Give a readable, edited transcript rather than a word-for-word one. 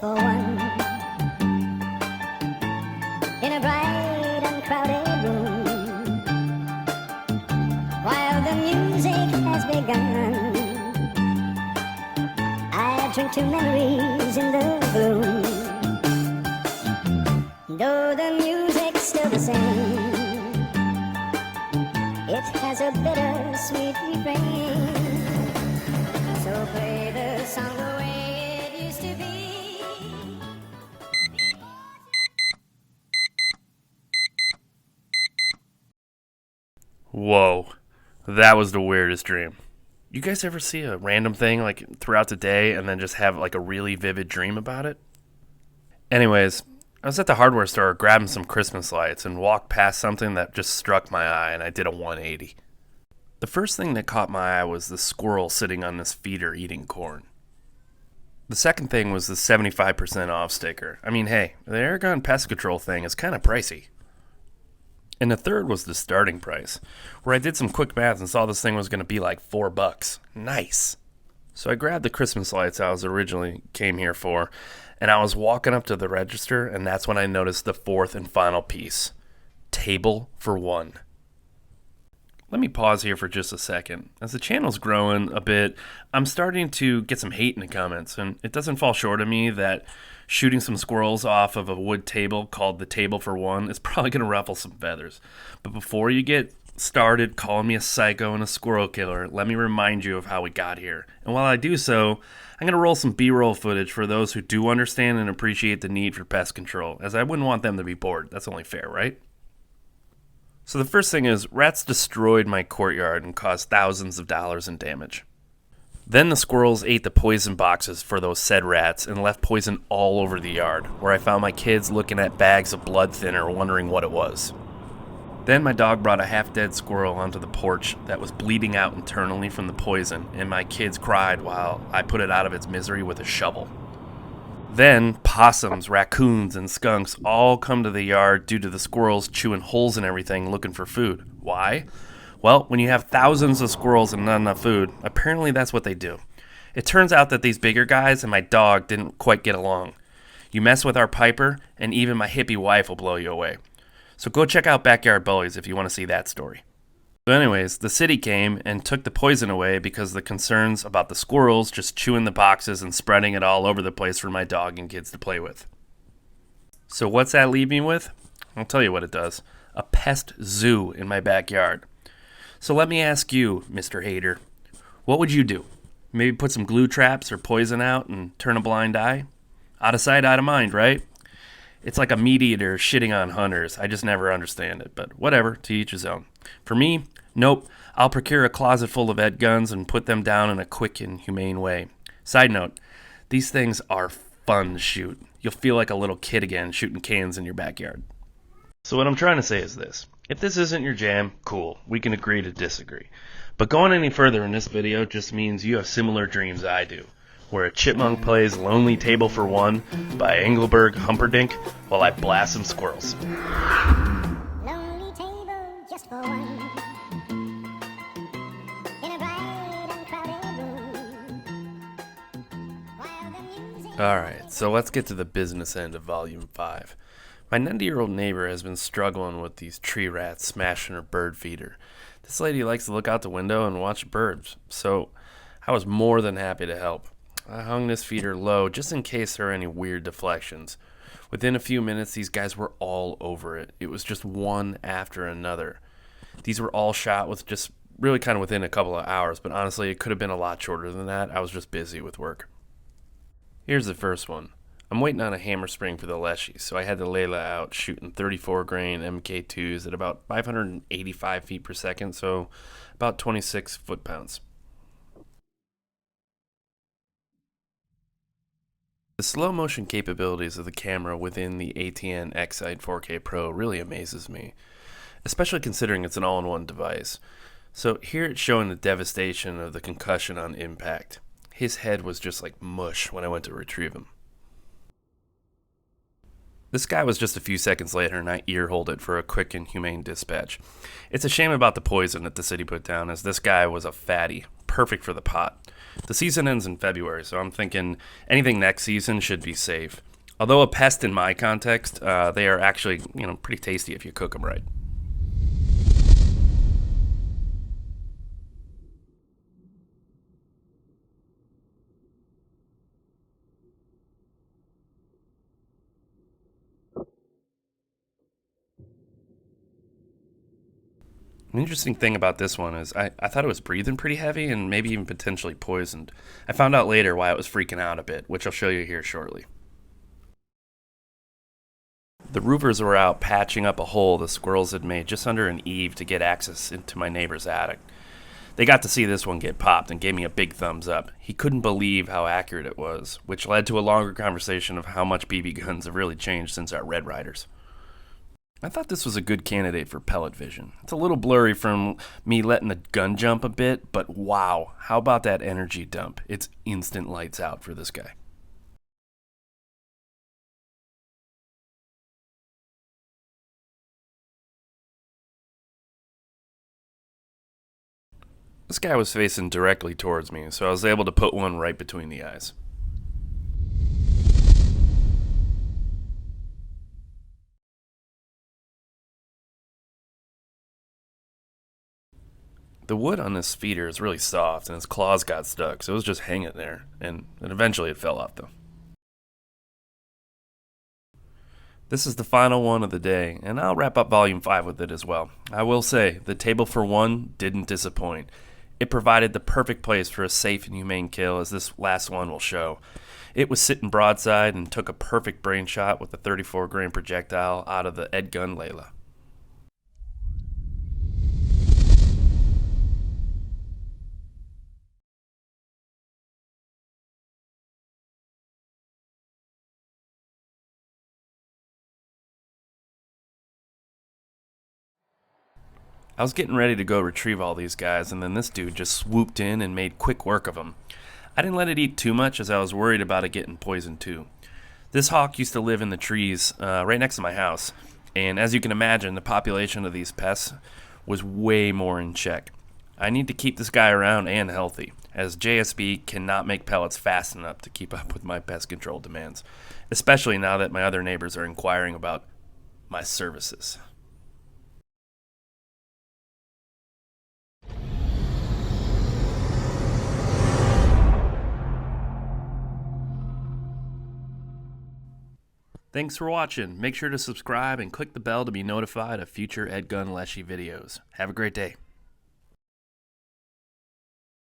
for one. In a bright and crowded room, while the music has begun, I drink to memories in the gloom. Though the music's still the same, it has a bittersweet refrain. So play the song the way it used to be. Whoa, that was the weirdest dream. You guys ever see a random thing like throughout the day and then just have like a really vivid dream about it? Anyways, I was at the hardware store grabbing some Christmas lights and walked past something that just struck my eye, and I did a 180. The first thing that caught my eye was the squirrel sitting on this feeder eating corn. The second thing was the 75% off sticker. I mean, hey, the EDgun pest control thing is kind of pricey. And the third was the starting price, where I did some quick math and saw this thing was going to be like $4. Nice. So I grabbed the Christmas lights I was originally came here for, and I was walking up to the register, and that's when I noticed the fourth and final piece. Table for one. Let me pause here for just a second. As the channel's growing a bit, I'm starting to get some hate in the comments, and it doesn't fall short of me that shooting some squirrels off of a wood table called the table for one is probably going to ruffle some feathers. But before you get started calling me a psycho and a squirrel killer, let me remind you of how we got here. And while I do so, I'm going to roll some B-roll footage for those who do understand and appreciate the need for pest control, as I wouldn't want them to be bored. That's only fair, right? So the first thing is, rats destroyed my courtyard and caused thousands of dollars in damage. Then the squirrels ate the poison boxes for those said rats and left poison all over the yard, where I found my kids looking at bags of blood thinner wondering what it was. Then my dog brought a half-dead squirrel onto the porch that was bleeding out internally from the poison, and my kids cried while I put it out of its misery with a shovel. Then possums, raccoons, and skunks all come to the yard due to the squirrels chewing holes in everything looking for food. Why? Well, when you have thousands of squirrels and not enough food, apparently that's what they do. It turns out that these bigger guys and my dog didn't quite get along. You mess with our Piper, and even my hippie wife will blow you away. So go check out Backyard Bullies if you want to see that story. So anyways, the city came and took the poison away because of the concerns about the squirrels just chewing the boxes and spreading it all over the place for my dog and kids to play with. So what's that leave me with? I'll tell you what it does. A pest zoo in my backyard. So let me ask you, Mr. Hater, what would you do? Maybe put some glue traps or poison out and turn a blind eye? Out of sight, out of mind, right? It's like a meat eater shitting on hunters. I just never understand it, but whatever, to each his own. For me, nope. I'll procure a closet full of EDguns and put them down in a quick and humane way. Side note, these things are fun to shoot. You'll feel like a little kid again shooting cans in your backyard. So what I'm trying to say is this. If this isn't your jam, cool. We can agree to disagree. But going any further in this video just means you have similar dreams I do, where a chipmunk plays Lonely Table for One by Engelbert Humperdinck while I blast some squirrels. Lonely table just for one. In a bright and crowded room. While the music... Alright, so let's get to the business end of Volume 5. My 90-year-old neighbor has been struggling with these tree rats smashing her bird feeder. This lady likes to look out the window and watch birds, so I was more than happy to help. I hung this feeder low just in case there were any weird deflections. Within a few minutes, these guys were all over it. It was just one after another. These were all shot with just really kind of within a couple of hours, but honestly, it could have been a lot shorter than that. I was just busy with work. Here's the first one. I'm waiting on a hammer spring for the Leshiy, so I had the Leyla out shooting 34 grain MK2s at about 585 feet per second, so about 26 foot-pounds. The slow motion capabilities of the camera within the ATN X Sight 4K Pro really amazes me, especially considering it's an all-in-one device. So here it's showing the devastation of the concussion on impact. His head was just like mush when I went to retrieve him. This guy was just a few seconds later and I ear-holed it for a quick and humane dispatch. It's a shame about the poison that the city put down, as this guy was a fatty, perfect for the pot. The season ends in February, so I'm thinking anything next season should be safe. Although a pest in my context, they are actually, pretty tasty if you cook them right. An interesting thing about this one is I thought it was breathing pretty heavy and maybe even potentially poisoned. I found out later why it was freaking out a bit, which I'll show you here shortly. The roofers were out patching up a hole the squirrels had made just under an eave to get access into my neighbor's attic. They got to see this one get popped and gave me a big thumbs up. He couldn't believe how accurate it was, which led to a longer conversation of how much BB guns have really changed since our Red Riders. I thought this was a good candidate for Pellet Vision. It's a little blurry from me letting the gun jump a bit, but wow, how about that energy dump? It's instant lights out for this guy. This guy was facing directly towards me, so I was able to put one right between the eyes. The wood on this feeder is really soft, and his claws got stuck, so it was just hanging there, and eventually it fell off, though. This is the final one of the day, and I'll wrap up Volume 5 with it as well. I will say, the table for one didn't disappoint. It provided the perfect place for a safe and humane kill, as this last one will show. It was sitting broadside and took a perfect brain shot with a 34 grain projectile out of the EDgun Leyla. I was getting ready to go retrieve all these guys, and then this dude just swooped in and made quick work of them. I didn't let it eat too much, as I was worried about it getting poisoned too. This hawk used to live in the trees right next to my house, and as you can imagine, the population of these pests was way more in check. I need to keep this guy around and healthy, as JSB cannot make pellets fast enough to keep up with my pest control demands, especially now that my other neighbors are inquiring about my services. Thanks for watching. Make sure to subscribe and click the bell to be notified of future EDgun Leshiy videos. Have a great day.